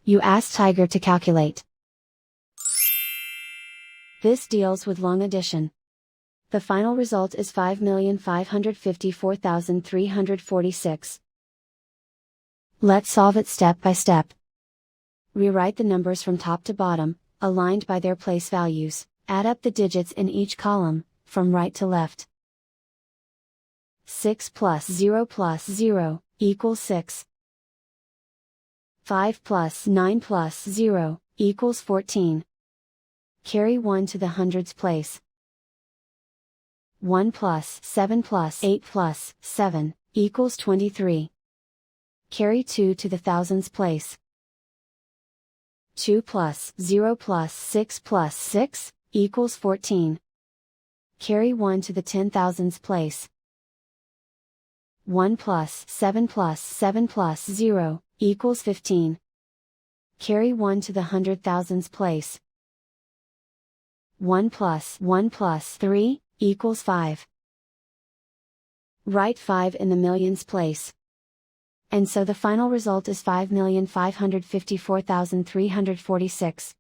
You ask Tiger to calculate. This deals with long addition. The final result is 5,554,346. Let's solve it step by step. Rewrite the numbers from top to bottom, aligned by their place values. Add up the digits in each column, from right to left. 6 plus 0 equals 6. 5 plus 9 plus 0 equals 14. Carry 1 to the hundreds place. 1 plus 7 plus 8 plus 7 equals 23. Carry 2 to the thousands place. 2 plus 0 plus 6 plus 6 equals 14. Carry 1 to the 10,000s place. 1 plus 7 plus 7 plus 0 equals 15. Carry 1 to the 100,000s place. 1 plus 3 equals 5. Write 5 in the millions place. And so the final result is 5,554,346.